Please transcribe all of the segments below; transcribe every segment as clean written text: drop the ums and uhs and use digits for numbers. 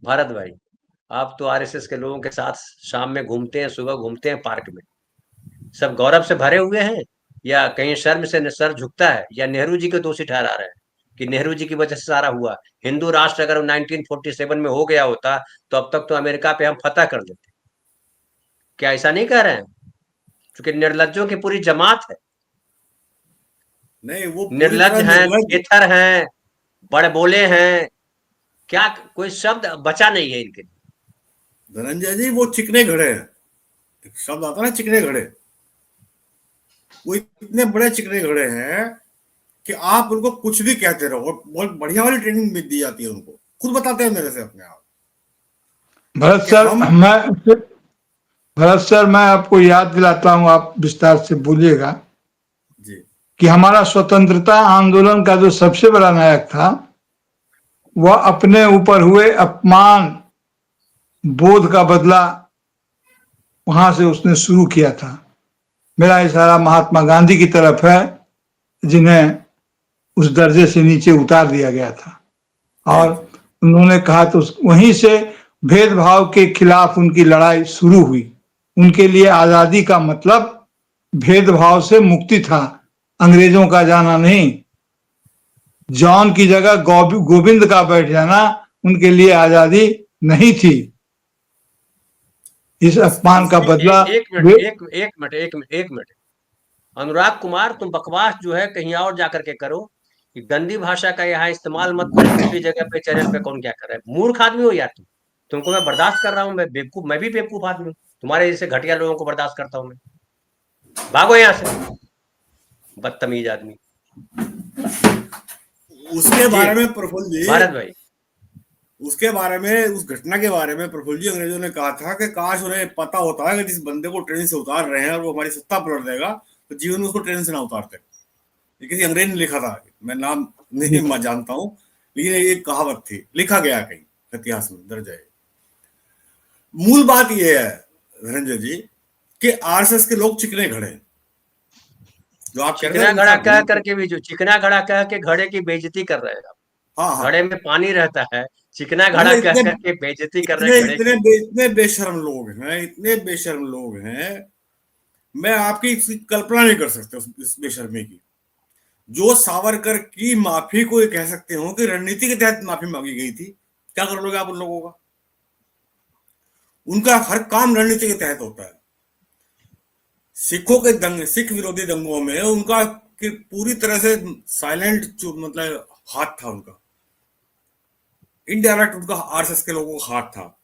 भारत भाई, आप तो आरएसएस के लोगों के साथ शाम में घूमते हैं, सुबह घूमते हैं पार्क में, सब गौरव से भरे हुए हैं या कहीं शर्म से सर झुकता है, या नेहरू जी को दोषी ठहरा रहे हैं कि नेहरू जी की वजह से सारा हुआ? हिंदू राष्ट्र अगर 1947 में हो गया होता तो अब तक तो अमेरिका पे हम फतह कर देते। क्या ऐसा नहीं कह रहे हैं? क्योंकि निर्लज्जों की पूरी जमात है, नहीं, वो पूरी निर्लज्ज तरह हैं, निर्लज। थेथर हैं, बड़े बोले हैं, क्या कोई शब्द बचा नहीं है इनके लिए। धनंजय जी, वो चिकने घड़े हैं। एक शब्द आता है ना, चिकने घड़े। वो इतने बड़े चिकने घड़े हैं कि आप उनको कुछ भी कहते रहो, और बहुत बढ़िया वाली ट्रेनिंग भी दी जाती है उनको। खुद बताते हैं मेरे से अपने आप भरत कि सर हम। मैं भरत सर मैं आपको याद दिलाता हूं, आप विस्तार से बोलिएगा जी। कि हमारा स्वतंत्रता आंदोलन का जो सबसे बड़ा नायक था, वह अपने ऊपर हुए अपमान बोध का बदला वहां से उसने शुरू किया था। मेरा इशारा महात्मा गांधी की तरफ है, जिन्हें उस दर्जे से नीचे उतार दिया गया था। जी और जी। उन्होंने कहा तो वहीं से भेदभाव के खिलाफ उनकी लड़ाई शुरू हुई। उनके लिए आजादी का मतलब भेदभाव से मुक्ति था, अंग्रेजों का जाना नहीं। जॉन की जगह गोविंद का बैठ जाना उनके लिए आजादी नहीं थी। इस अपमान का बदला एक मिनट, वे एक मिनट। अनुराग कुमार, तुम बकवास जो है कहीं और जाकर के करो, कि गंदी भाषा का यहाँ इस्तेमाल मत करो दूसरी जगह पे, चैनल पे कौन क्या कर रहा है? मूर्ख आदमी हो यार तुम। तुमको मैं बर्दाश्त कर रहा हूँ, मैं बेवकूफ, मैं भी बेवकूफ आदमी हूँ, तुम्हारे जैसे घटिया लोगों को बर्दाश्त करता हूँ मैं। भागो यहाँ से, बदतमीज आदमी। उसके जी बारे में प्रफुल्ल जी, भारत भाई। उसके बारे में, उस घटना के बारे में प्रफुल्ल जी, अंग्रेजों ने कहा था कि काश उन्हें पता होता है कि जिस बंदे को ट्रेन से उतार रहे हैं और वो हमारी सत्ता पलट देगा, तो जीवन में उसको ट्रेन से ना उतारते। ये किसी अंग्रेज ने लिखा था, मैं नाम नहीं मैं जानता हूँ, लेकिन ये एक कहावत थी, लिखा गया कहीं इतिहास में दर्ज है। मूल बात यह है धनंजय जी कि आरएसएस के लोग चिकने घड़े हैं। जो आप कह रहे थे चिकना उनके घड़ा साथ कह घूमते। करके भी, जो चिकना घड़ा कह के घड़े की बेइज्जती कर रहे हैं हाँ आप। हाँ। घड़े में पानी रहता है, चिकना घड़ा मतलब कह इतने करके बेइज्जती कर रहे इतने हैं घड़े इतने की। इतने बेशर्म लोग हैं, इतने बेशर्म लोग हैं। मैं आपकी इसकी कल्पना नहीं कर सकता इस बेशर्मी की। जो सावरकर की माफी को ये कह सकते हो कि रणनीति के तहत माफी मांगी गई थी, क्या कर लोगे आप उन लोगों का? उनका हर काम रणनीति के तहत होता है। सिखों के दंगे, सिख विरोधी दंगों में उनका कि पूरी तरह से साइलेंट मतलब हाथ था उनका। इनडायरेक्ट उनका आरएसएस के लोगों का हाथ था।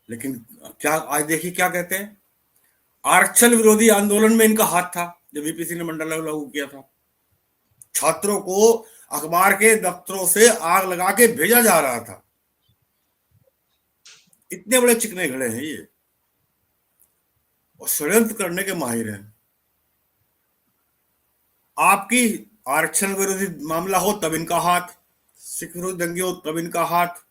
लेकिन क्या आज देखिए क्या कहते हैं, आरक्षण विरोधी आंदोलन में इनका हाथ था जब वीपी ने मंडल लागू किया था। छात्रों को अखबार के दफ्तरों से आग लगा के भेजा जा रहा था। इतने बड़े चिकने घड़े हैं ये, और षड्यंत्र करने के माहिर हैं। आपकी आरक्षण विरोधी मामला हो तब इनका हाथ, सिख विरोधी दंगे हो तब इनका हाथ,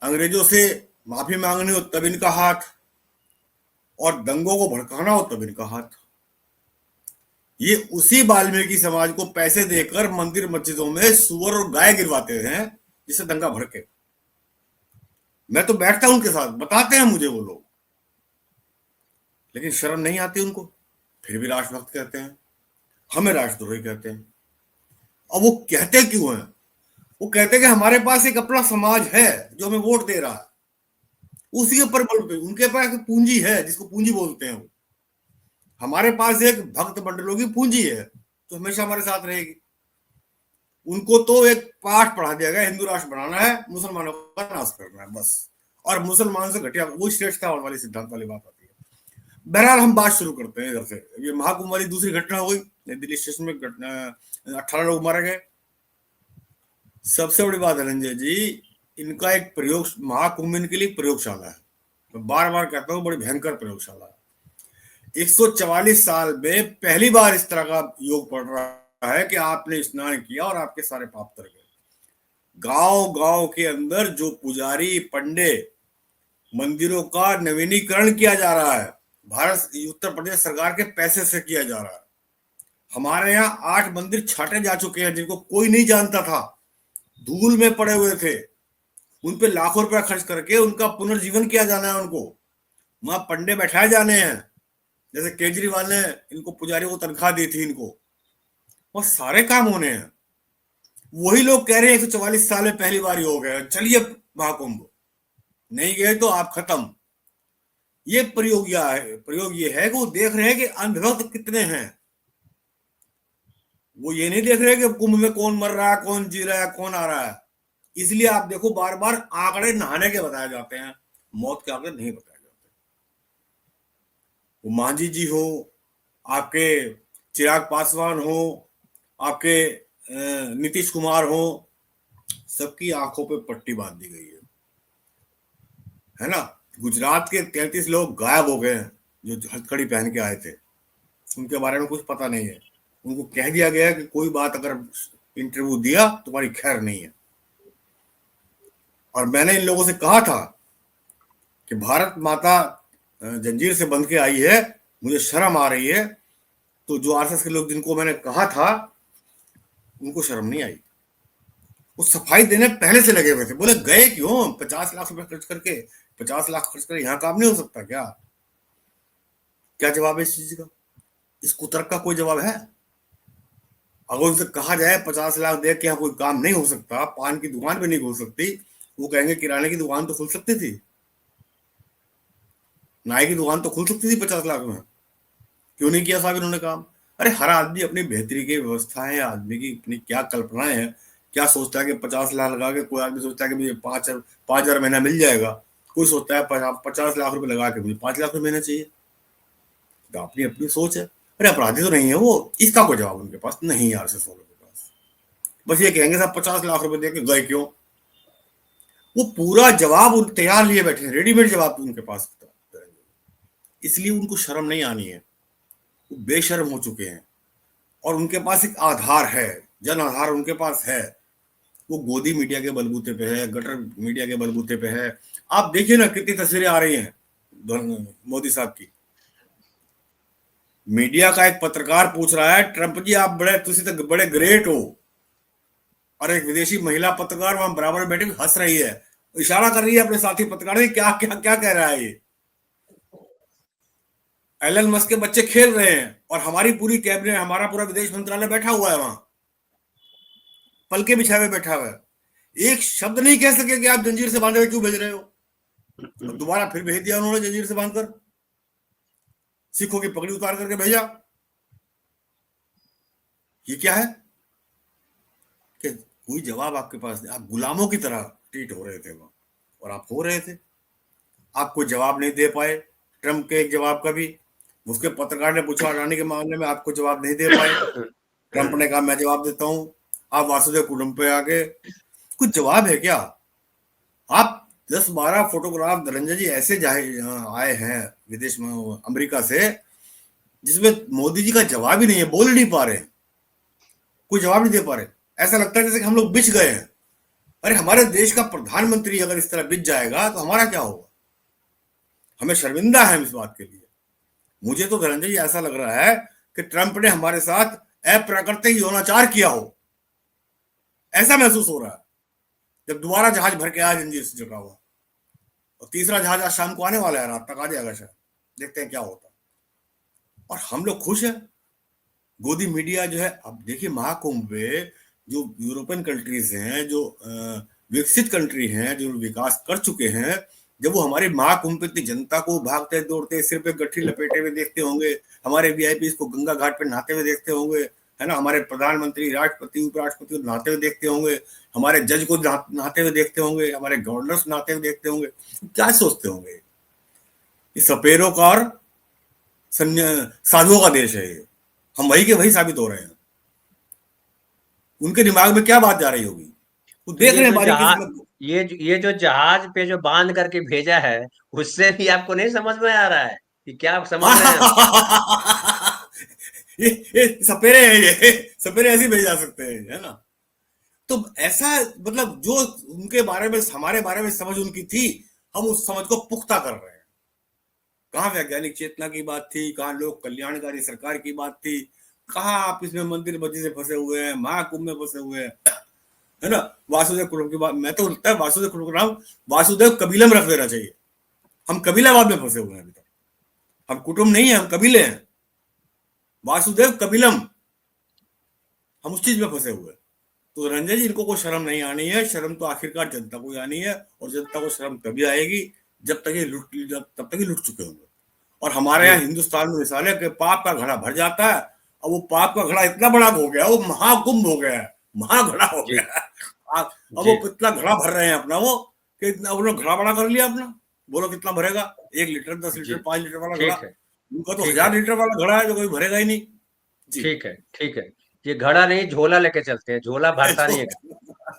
अंग्रेजों से माफी मांगनी हो तब इनका हाथ, और दंगों को भड़काना हो तब इनका हाथ। ये उसी वाल्मीकि समाज को पैसे देकर मंदिर मस्जिदों में सुअर और गाय गिरवाते हैं जिससे दंगा भड़के। मैं तो बैठता हूं उनके साथ, बताते हैं मुझे वो लोग, लेकिन शर्म नहीं आती उनको, फिर भी राष्ट्रभक्त कहते हैं, हमें राष्ट्रद्रोही कहते हैं। और वो कहते क्यों हैं? वो कहते हैं कि हमारे पास एक अपना समाज है जो हमें वोट दे रहा है, उसी के ऊपर बल पे उनके पास पूंजी है जिसको पूंजी बोलते हैं वो। हमारे पास एक भक्त मंडलों की पूंजी है तो हमेशा हमारे साथ रहेगी। उनको तो एक पाठ पढ़ा दिया गया, हिंदू राष्ट्र बनाना है, मुसलमानों का नाश करना है बस। और मुसलमानों से घटिया वो श्रेष्ठता वाली सिद्धांत वाली बात आती है। बहरहाल हम बात शुरू करते हैं इधर से। ये महाकुंभ वाली दूसरी घटना हो गई, नई दिल्ली स्टेशन में घटना, 18 लोग मारे गए। सबसे बड़ी बात है रंजय जी, इनका एक प्रयोग, महाकुंभ इनके लिए प्रयोगशाला है। मैं बार बार कहता हूँ बड़ी भयंकर प्रयोगशाला है। 144 साल में पहली बार इस तरह का योग पड़ रहा है कि आपने स्नान किया और आपके सारे पाप तर गए। गांव गांव के अंदर जो पुजारी पंडे, मंदिरों का नवीनीकरण किया जा रहा है, भारत उत्तर प्रदेश सरकार के पैसे से किया जा रहा है। हमारे यहाँ 8 मंदिर छाटे जा चुके हैं जिनको कोई नहीं जानता था, धूल में पड़े हुए थे, उन पे लाखों रुपया खर्च करके उनका पुनर्जीवन किया जाना है, उनको वहां पंडे बैठाए जाने हैं, जैसे केजरीवाल ने इनको पुजारियों को तनख्वाह दी थी इनको, और सारे काम होने हैं। वही लोग कह रहे हैं 144 साल में पहली बार ही हो गया, चलिए महाकुंभ, नहीं गए तो आप खत्म। ये प्रयोग ये है कि वो देख रहे हैं कि अंधभक्त कितने हैं। वो ये नहीं देख रहे कि कुंभ में कौन मर रहा है, कौन जी रहा है, कौन आ रहा है। इसलिए आप देखो बार बार आंकड़े नहाने के बताए जाते हैं, मौत के आंकड़े नहीं बताए जाते। वो मांझी जी हो, आपके चिराग पासवान हो, आपके नीतीश कुमार हो, सबकी आंखों पे पट्टी बांध दी गई है ना। गुजरात के 33 लोग गायब हो गए हैं जो हथकड़ी पहन के आए थे, उनके बारे में कुछ पता नहीं है। उनको कह दिया गया है कि कोई बात अगर इंटरव्यू दिया तुम्हारी खैर नहीं है। और मैंने इन लोगों से कहा था कि भारत माता जंजीर से बंध के आई है, मुझे शर्म आ रही है। तो जो आरएसएस के लोग जिनको मैंने कहा था उनको शर्म नहीं आई, वो सफाई देने पहले से लगे हुए थे। बोले गए क्यों, 50 लाख रुपए खर्च करके, 50 लाख खर्च करके यहाँ काम नहीं हो सकता क्या? क्या जवाब है इस चीज का? इस कुतर्क का कोई जवाब है? अगर उनसे कहा जाए 50 लाख दे के यहाँ कोई काम नहीं हो सकता, पान की दुकान भी नहीं खोल सकती, वो कहेंगे किराने की दुकान तो खुल सकती थी, नाई की दुकान तो खुल सकती थी 50 लाख में। क्यों नहीं किया साहब इन्होंने काम? अरे हर आदमी अपनी बेहतरी की व्यवस्था है, आदमी की अपनी क्या कल्पनाएं हैं, क्या सोचता है कि 50 लाख लगा के, कोई आदमी सोचता है कि मुझे 5,000 महीना मिल जाएगा, कोई सोचता है 50 लाख रुपए लगा के मुझे 5 लाख रुपए महीना चाहिए। तो अपनी अपनी सोच है। अरे अपराधी तो नहीं है वो, इसका कोई जवाब उनके पास नहीं यार, से सोलो के पास। बस ये कहेंगे साहब 50 लाख रुपए दे के गए क्यों? वो पूरा जवाब तैयार लिए बैठे हैं, रेडीमेड जवाब उनके पास। इसलिए उनको शर्म नहीं आनी है, वो बेशर्म हो चुके हैं। और उनके पास एक आधार है, जन आधार उनके पास है। वो गोदी मीडिया के बलबूते पे है, गटर मीडिया के बलबूते पे है। आप देखिए ना कितनी तस्वीरें आ रही हैं मोदी साहब की। मीडिया का एक पत्रकार पूछ रहा है, ट्रंप जी आप बड़े तुसी तो बड़े ग्रेट हो, और एक विदेशी महिला पत्रकार वहां बराबर बैठे हंस रही है, इशारा कर रही है अपने साथी पत्रकार, क्या क्या क्या कह रहा है ये। एलन मस्क के बच्चे खेल रहे हैं और हमारी पूरी कैबिनेट, हमारा पूरा विदेश मंत्रालय बैठा हुआ है वहां, पलके बिछाए हुए बैठा हुआ है। एक शब्द नहीं कह सके कि आप जंजीर से बांधे हुए क्यों भेज रहे हो। और दोबारा फिर भेज दिया उन्होंने जंजीर से बांधकर, सिखों की पगड़ी उतार करके भेजा। ये क्या है कि कोई जवाब आपके पास नहीं, आप गुलामों की तरह ट्रीट हो रहे थे वहां, और आप हो रहे थे। आप कोई जवाब नहीं दे पाए ट्रंप के एक जवाब का भी। उसके पत्रकार ने पूछा अडानी के मामले में, आपको जवाब नहीं दे पाए। ट्रंप ने कहा मैं जवाब देता हूं, आप वासुदेव कुटुंब पे आगे। कुछ जवाब है क्या? आप 10-12 फोटोग्राफ धनंजय जी ऐसे आए हैं विदेश में, अमेरिका से, जिसमें मोदी जी का जवाब ही नहीं है, बोल नहीं पा रहे, कोई जवाब नहीं दे पा रहे। ऐसा लगता है जैसे कि हम लोग बिछ गए हैं। अरे हमारे देश का प्रधानमंत्री अगर इस तरह बिछ जाएगा तो हमारा क्या होगा? हमें शर्मिंदा है इस बात के लिए। मुझे तो धनंजय जी ऐसा लग रहा है कि ट्रंप ने हमारे साथ अप्राकृतिक यौनाचार किया हो, ऐसा महसूस हो रहा है। जब दोबारा जहाज भर के आया जंजीर से जुड़ा हुआ, और तीसरा जहाज आज शाम को आने वाला है, रात तक आ जाएगा शायद, देखते हैं क्या होता है। और हम लोग खुश हैं। गोदी मीडिया जो है, अब देखिए महाकुंभ में जो यूरोपियन कंट्रीज हैं, जो विकसित कंट्री हैं, जो विकास कर चुके हैं, जब वो हमारे महाकुंभ पे इतनी जनता को भागते दौड़ते सिर पे गठरी लपेटे हुए देखते होंगे, हमारे वीआईपी को गंगा घाट पे नहाते हुए देखते होंगे, है ना, हमारे प्रधानमंत्री, राष्ट्रपति, उपराष्ट्रपति को नहाते हुए देखते होंगे, हमारे जज को नहाते हुए देखते होंगे, हमारे गवर्नर्स नहाते हुए देखते होंगे, क्या सोचते होंगे? ये सपेरों का और साधुओं का देश है ये। हम वही के वही साबित हो रहे हैं। उनके दिमाग में क्या बात जा रही होगी, वो तो देख रहे हैं बारीकी से। ये जो जहाज पे जो बांध करके भेजा है, उससे भी आपको नहीं समझ में आ रहा है कि क्या आप समझ रहे हैं हम? ये सपेरे हैं, ये सपेरे ऐसे भेज जा सकते हैं, है ना। तो ऐसा मतलब जो उनके बारे में, हमारे बारे में समझ उनकी थी, हम उस समझ को पुख्ता कर रहे हैं। कहाँ वैज्ञानिक चेतना की बात थी, कहाँ लोक कल्याणकारी सरकार की बात थी, कहाँ आप इसमें मंदिर मस्जिद से फंसे हुए हैं, महाकुंभ में फंसे हुए हैं। है ना। वासुदेव कुटुंब की बात, मैं तो लगता है वासुदेव कुटुंब का नाम वासुदेव कबीलम रख देना चाहिए। हम कबीलावाद में फंसे हुए हैं अभी तक, हम कुटुंब नहीं है, हम कबीले हैं। वासुदेव कबीलम, हम उस चीज में फंसे हुए हैं। तो रंजन जी, इनको कोई शर्म नहीं आनी है। शर्म तो आखिरकार जनता को ही आनी है, और जनता को शर्म तभी आएगी जब तक तब तक ये लुट चुके होंगे। और हमारे यहाँ हिंदुस्तान में मिसाल है कि पाप का घड़ा भर जाता है, और वो पाप का घड़ा इतना बड़ा हो गया, वो महाकुंभ हो गया है, महाघड़ा हो जी गया है। अब वो जी कितना घड़ा भर रहे हैं अपना, वो कि इतना उन्होंने घड़ा बड़ा कर लिया अपना। बोलो कितना भरेगा, 1 लीटर, 10 लीटर, जी 5 लीटर वाला घड़ा। ठीक है उनका तो ठीक है 1000 लीटर वाला घड़ा है जो कोई भरेगा ही नहीं। जी। ठीक है ठीक है। ये घड़ा नहीं झोला लेके चलते हैं, झोला भरता नहीं है।